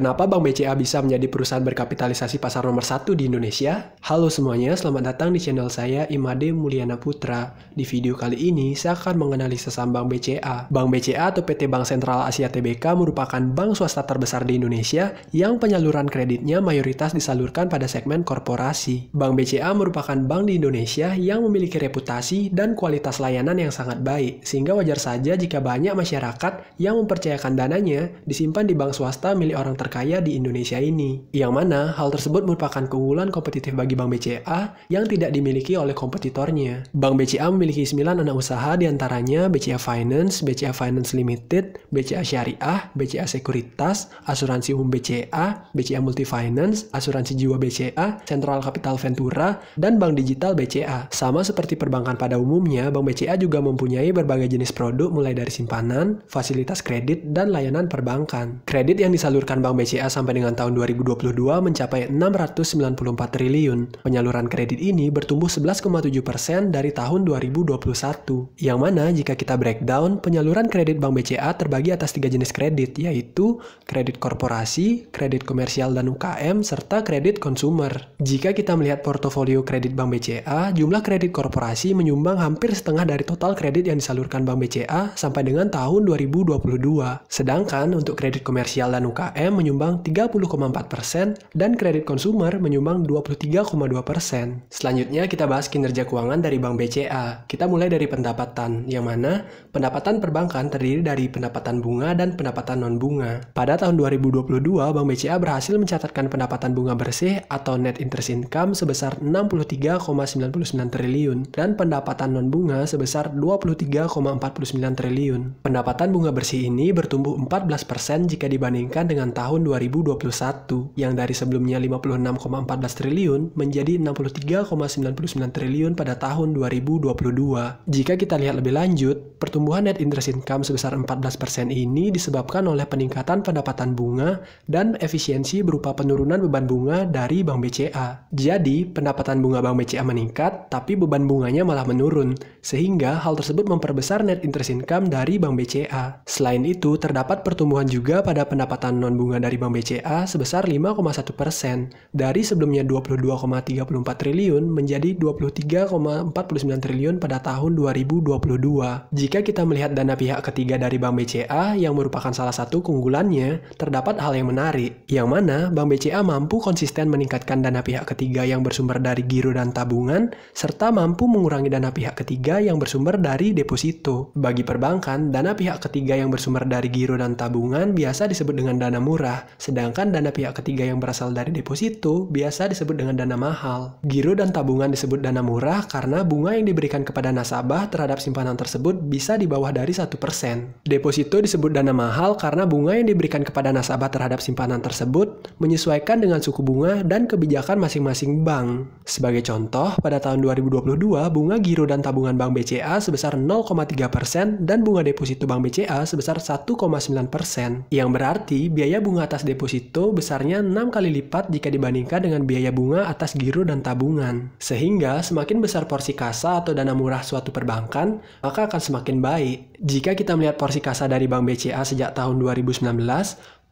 Kenapa Bank BCA bisa menjadi perusahaan berkapitalisasi pasar nomor 1 di Indonesia? Halo semuanya, selamat datang di channel saya Imade Mulyana Putra. Di video kali ini, saya akan menganalisa saham Bank BCA. Bank BCA atau PT Bank Sentral Asia Tbk merupakan bank swasta terbesar di Indonesia yang penyaluran kreditnya mayoritas disalurkan pada segmen korporasi. Bank BCA merupakan bank di Indonesia yang memiliki reputasi dan kualitas layanan yang sangat baik, sehingga wajar saja jika banyak masyarakat yang mempercayakan dananya disimpan di bank swasta milik orang terkaya di Indonesia ini. Yang mana hal tersebut merupakan keunggulan kompetitif bagi Bank BCA yang tidak dimiliki oleh kompetitornya. Bank BCA memiliki 9 anak usaha diantaranya BCA Finance, BCA Finance Limited, BCA Syariah, BCA Sekuritas, Asuransi Umum BCA, BCA Multifinance, Asuransi Jiwa BCA, Central Capital Ventura, dan Bank Digital BCA. Sama seperti perbankan pada umumnya, Bank BCA juga mempunyai berbagai jenis produk mulai dari simpanan, fasilitas kredit, dan layanan perbankan. Kredit yang disalurkan Bank BCA sampai dengan tahun 2022 mencapai 694 triliun. Penyaluran kredit ini bertumbuh 11,7% dari tahun 2021. Yang mana jika kita breakdown, penyaluran kredit Bank BCA terbagi atas 3 jenis kredit, yaitu kredit korporasi, kredit komersial dan UKM, serta kredit konsumer. Jika kita melihat portofolio kredit Bank BCA, jumlah kredit korporasi menyumbang hampir setengah dari total kredit yang disalurkan Bank BCA sampai dengan tahun 2022. Sedangkan untuk kredit komersial dan UKM menyumbang 30,4% dan kredit konsumer menyumbang 23,2%. Selanjutnya kita bahas kinerja keuangan dari Bank BCA. Kita mulai dari pendapatan, yang mana pendapatan perbankan terdiri dari pendapatan bunga dan pendapatan non-bunga. Pada tahun 2022, Bank BCA berhasil mencatatkan pendapatan bunga bersih atau net interest income sebesar 63,99 triliun dan pendapatan non-bunga sebesar 23,49 triliun. Pendapatan bunga bersih ini bertumbuh 14% jika dibandingkan dengan tahun 2021 yang dari sebelumnya 56,14 triliun menjadi 63,99 triliun pada tahun 2022. Jika kita lihat lebih lanjut, pertumbuhan net interest income sebesar 14% ini disebabkan oleh peningkatan pendapatan bunga dan efisiensi berupa penurunan beban bunga dari Bank BCA. Jadi, pendapatan bunga Bank BCA meningkat, tapi beban bunganya malah menurun, sehingga hal tersebut memperbesar net interest income dari Bank BCA. Selain itu, terdapat pertumbuhan juga pada pendapatan non-bunga dari Bank BCA sebesar 5,1%, dari sebelumnya 22,34 triliun menjadi 23,49 triliun pada tahun 2022. Jika kita melihat dana pihak ketiga dari Bank BCA yang merupakan salah satu keunggulannya, terdapat hal yang menarik, yang mana Bank BCA mampu konsisten meningkatkan dana pihak ketiga yang bersumber dari giro dan tabungan, serta mampu mengurangi dana pihak ketiga yang bersumber dari deposito. Bagi perbankan, dana pihak ketiga yang bersumber dari giro dan tabungan biasa disebut dengan dana murah, sedangkan dana pihak ketiga yang berasal dari deposito biasa disebut dengan dana mahal. Giro dan tabungan disebut dana murah karena bunga yang diberikan kepada nasabah terhadap simpanan tersebut bisa di bawah dari 1%. Deposito disebut dana mahal karena bunga yang diberikan kepada nasabah terhadap simpanan tersebut menyesuaikan dengan suku bunga dan kebijakan masing-masing bank. Sebagai contoh, pada tahun 2022, bunga giro dan tabungan Bank BCA sebesar 0,3% dan bunga deposito Bank BCA sebesar 1,9%. Yang berarti biaya bunga atas deposito besarnya 6 kali lipat jika dibandingkan dengan biaya bunga atas giro dan tabungan. Sehingga semakin besar porsi kasa atau dana murah suatu perbankan, maka akan semakin baik. Jika kita melihat porsi kasa dari Bank BCA sejak tahun 2019,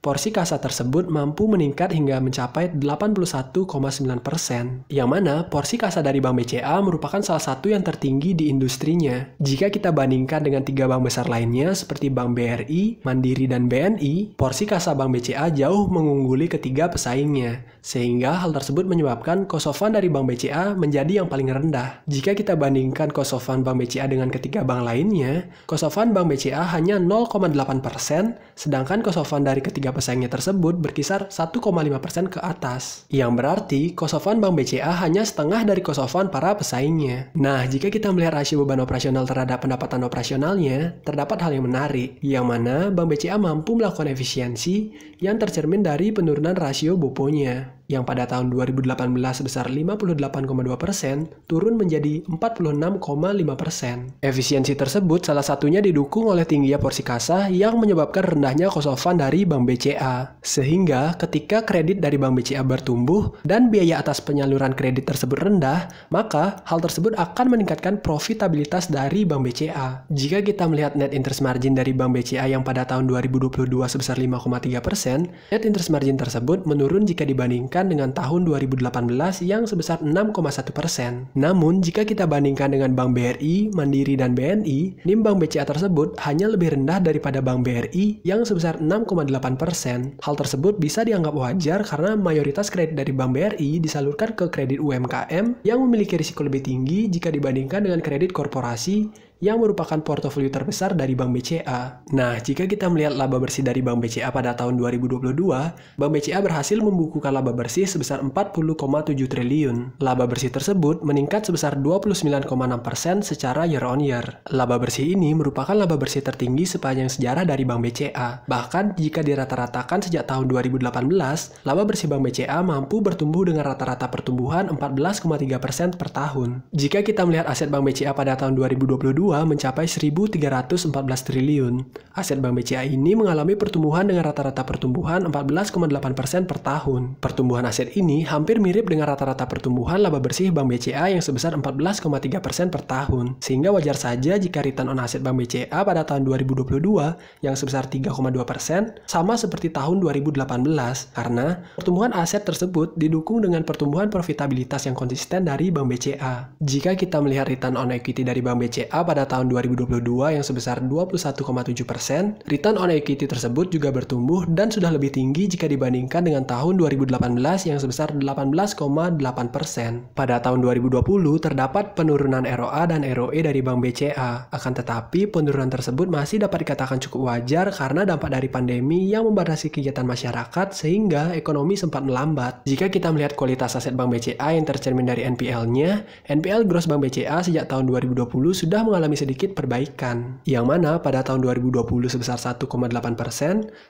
porsi kasa tersebut mampu meningkat hingga mencapai 81,9%, yang mana porsi kasa dari Bank BCA merupakan salah satu yang tertinggi di industrinya. Jika kita bandingkan dengan 3 bank besar lainnya seperti Bank BRI, Mandiri, dan BNI, porsi kasa Bank BCA jauh mengungguli ketiga pesaingnya, sehingga hal tersebut menyebabkan cost of fund dari Bank BCA menjadi yang paling rendah. Jika kita bandingkan cost of fund Bank BCA dengan ketiga bank lainnya, cost of fund Bank BCA hanya 0,8%, sedangkan cost of fund dari ketiga pesaingnya tersebut berkisar 1,5% ke atas. Yang berarti, cost of fund Bank BCA hanya setengah dari cost of fund para pesaingnya. Nah, jika kita melihat rasio beban operasional terhadap pendapatan operasionalnya, terdapat hal yang menarik, yang mana Bank BCA mampu melakukan efisiensi yang tercermin dari penurunan rasio BOPO-nya. yang pada tahun 2018 sebesar 58,2% turun menjadi 46,5%. Efisiensi tersebut salah satunya didukung oleh tingginya porsi kasa yang menyebabkan rendahnya cost of fund dari Bank BCA. Sehingga ketika kredit dari Bank BCA bertumbuh dan biaya atas penyaluran kredit tersebut rendah, maka hal tersebut akan meningkatkan profitabilitas dari Bank BCA. Jika kita melihat net interest margin dari Bank BCA yang pada tahun 2022 sebesar 5,3%, net interest margin tersebut menurun jika dibandingkan dengan tahun 2018 yang sebesar 6,1%. Namun, jika kita bandingkan dengan Bank BRI, Mandiri, dan BNI, NIM Bank BCA tersebut hanya lebih rendah daripada Bank BRI yang sebesar 6,8%. Hal tersebut bisa dianggap wajar karena mayoritas kredit dari Bank BRI disalurkan ke kredit UMKM yang memiliki risiko lebih tinggi jika dibandingkan dengan kredit korporasi yang merupakan portofolio terbesar dari Bank BCA. Nah, jika kita melihat laba bersih dari Bank BCA pada tahun 2022, Bank BCA berhasil membukukan laba bersih sebesar 40,7 triliun. Laba bersih tersebut meningkat sebesar 29,6% secara year on year. Laba bersih ini merupakan laba bersih tertinggi sepanjang sejarah dari Bank BCA. Bahkan jika dirata-ratakan sejak tahun 2018, laba bersih Bank BCA mampu bertumbuh dengan rata-rata pertumbuhan 14,3% per tahun. Jika kita melihat aset Bank BCA pada tahun 2022 mencapai 1.314 triliun. Aset Bank BCA ini mengalami pertumbuhan dengan rata-rata pertumbuhan 14,8% per tahun. Pertumbuhan aset ini hampir mirip dengan rata-rata pertumbuhan laba bersih Bank BCA yang sebesar 14,3% per tahun. Sehingga wajar saja jika return on asset Bank BCA pada tahun 2022 yang sebesar 3,2% sama seperti tahun 2018 karena pertumbuhan aset tersebut didukung dengan pertumbuhan profitabilitas yang konsisten dari Bank BCA. Jika kita melihat return on equity dari Bank BCA pada tahun 2022 yang sebesar 21,7%, return on equity tersebut juga bertumbuh dan sudah lebih tinggi jika dibandingkan dengan tahun 2018 yang sebesar 18,8%. Pada tahun 2020 terdapat penurunan ROA dan ROE dari Bank BCA. Akan tetapi penurunan tersebut masih dapat dikatakan cukup wajar karena dampak dari pandemi yang membatasi kegiatan masyarakat sehingga ekonomi sempat melambat. Jika kita melihat kualitas aset Bank BCA yang tercermin dari NPL-nya, NPL gross Bank BCA sejak tahun 2020 sudah mengalami sedikit perbaikan, yang mana pada tahun 2020 sebesar 1,8%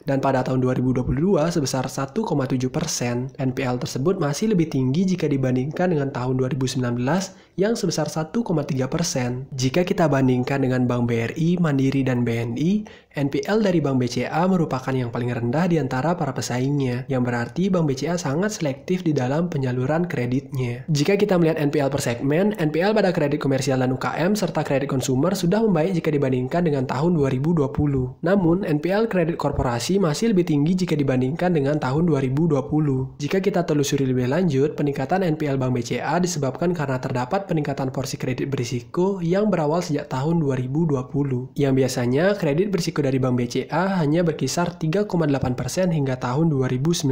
dan pada tahun 2022 sebesar 1,7%. NPL tersebut masih lebih tinggi jika dibandingkan dengan tahun 2019 yang sebesar 1,3%. Jika kita bandingkan dengan Bank BRI, Mandiri, dan BNI, NPL dari Bank BCA merupakan yang paling rendah di antara para pesaingnya, yang berarti Bank BCA sangat selektif di dalam penyaluran kreditnya. Jika kita melihat NPL per segmen, NPL pada kredit komersial dan UKM serta kredit konsumer sudah membaik jika dibandingkan dengan tahun 2020. Namun, NPL kredit korporasi masih lebih tinggi jika dibandingkan dengan tahun 2020. Jika kita telusuri lebih lanjut, peningkatan NPL Bank BCA disebabkan karena terdapat peningkatan porsi kredit berisiko yang berawal sejak tahun 2020. Yang biasanya, kredit berisiko dari Bank BCA hanya berkisar 3,8% hingga tahun 2019.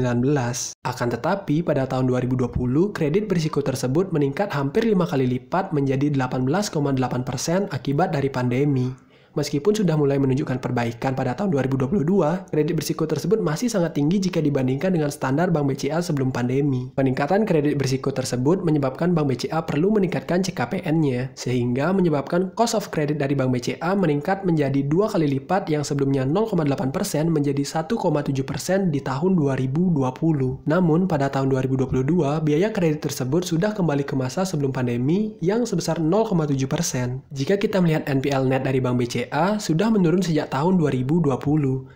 Akan tetapi, pada tahun 2020, kredit berisiko tersebut meningkat hampir 5 kali lipat menjadi 18,8% akibat dari pandemi. Meskipun sudah mulai menunjukkan perbaikan pada tahun 2022, kredit berisiko tersebut masih sangat tinggi jika dibandingkan dengan standar Bank BCA sebelum pandemi. Peningkatan kredit berisiko tersebut menyebabkan Bank BCA perlu meningkatkan CKPN-nya, sehingga menyebabkan cost of credit dari Bank BCA meningkat menjadi 2 kali lipat yang sebelumnya 0,8% menjadi 1,7% di tahun 2020. Namun, pada tahun 2022, biaya kredit tersebut sudah kembali ke masa sebelum pandemi yang sebesar 0,7%. Jika kita melihat NPL net dari Bank BCA sudah menurun sejak tahun 2020,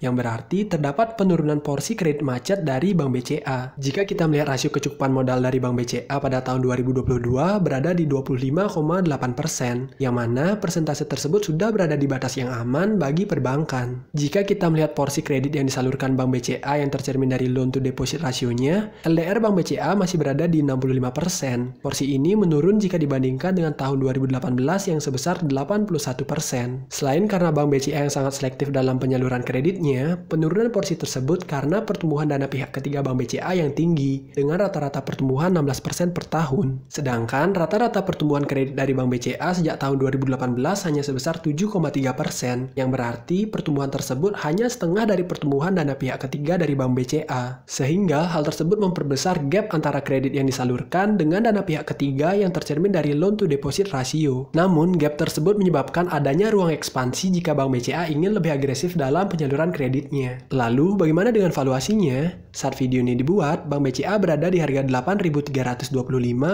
yang berarti terdapat penurunan porsi kredit macet dari Bank BCA. Jika kita melihat rasio kecukupan modal dari Bank BCA pada tahun 2022 berada di 25,8%, yang mana persentase tersebut sudah berada di batas yang aman bagi perbankan. Jika kita melihat porsi kredit yang disalurkan Bank BCA yang tercermin dari loan to deposit rasionya, LDR Bank BCA masih berada di 65%. Porsi ini menurun jika dibandingkan dengan tahun 2018 yang sebesar 81%. Selain karena Bank BCA yang sangat selektif dalam penyaluran kreditnya, penurunan porsi tersebut karena pertumbuhan dana pihak ketiga Bank BCA yang tinggi, dengan rata-rata pertumbuhan 16% per tahun. Sedangkan rata-rata pertumbuhan kredit dari Bank BCA sejak tahun 2018 hanya sebesar 7,3%, yang berarti pertumbuhan tersebut hanya setengah dari pertumbuhan dana pihak ketiga dari Bank BCA. Sehingga hal tersebut memperbesar gap antara kredit yang disalurkan dengan dana pihak ketiga yang tercermin dari loan to deposit ratio. Namun, gap tersebut menyebabkan adanya ruang ekspansi ekspansi jika Bank BCA ingin lebih agresif dalam penyaluran kreditnya. Lalu, bagaimana dengan valuasinya? Saat video ini dibuat, Bank BCA berada di harga 8.325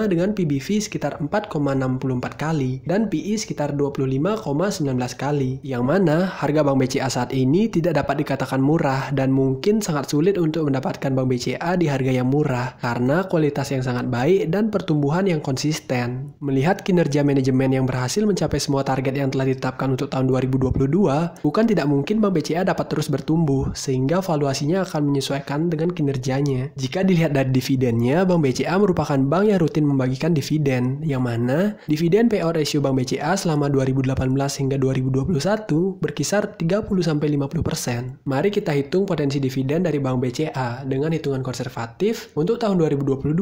dengan PBV sekitar 4,64 kali dan PI sekitar 25,19 kali. Yang mana harga Bank BCA saat ini tidak dapat dikatakan murah dan mungkin sangat sulit untuk mendapatkan Bank BCA di harga yang murah karena kualitas yang sangat baik dan pertumbuhan yang konsisten. Melihat kinerja manajemen yang berhasil mencapai semua target yang telah ditetapkan untuk tahun 2022, bukan tidak mungkin Bank BCA dapat terus bertumbuh, sehingga valuasinya akan menyesuaikan dengan kinerjanya. Jika dilihat dari dividennya, Bank BCA merupakan bank yang rutin membagikan dividen, yang mana dividen payout ratio Bank BCA selama 2018 hingga 2021 berkisar 30-50%. Mari kita hitung potensi dividen dari Bank BCA dengan hitungan konservatif. Untuk tahun 2022,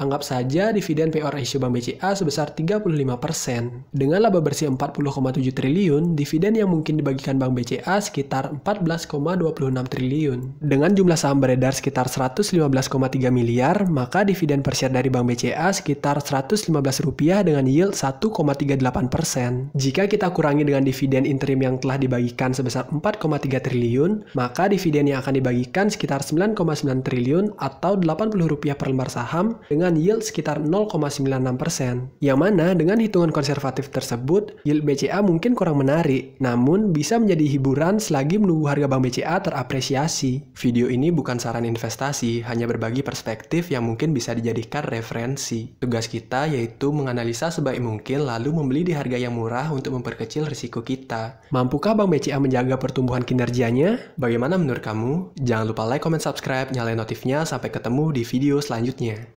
anggap saja dividen payout ratio Bank BCA sebesar 35%. Dengan laba bersih 40,7 triliun, dividen yang mungkin dibagikan Bank BCA sekitar 14,26 triliun. Dengan jumlah saham beredar sekitar 115,3 miliar, maka dividen per share dari Bank BCA sekitar Rp115 dengan yield 1,38%. Jika kita kurangi dengan dividen interim yang telah dibagikan sebesar 4,3 triliun, maka dividen yang akan dibagikan sekitar 9,9 triliun atau Rp80 per lembar saham dengan yield sekitar 0,96%. Yang mana dengan hitungan konservatif tersebut, yield BCA mungkin kurang menarik, namun bisa menjadi hiburan selagi menunggu harga Bank BCA terapresiasi. Video ini bukan saran investasi, hanya berbagi perspektif yang mungkin bisa dijadikan referensi. Tugas kita yaitu menganalisa sebaik mungkin lalu membeli di harga yang murah untuk memperkecil risiko kita. Mampukah Bank BCA menjaga pertumbuhan kinerjanya? Bagaimana menurut kamu? Jangan lupa like, comment, subscribe, nyalain notifnya. Sampai ketemu di video selanjutnya.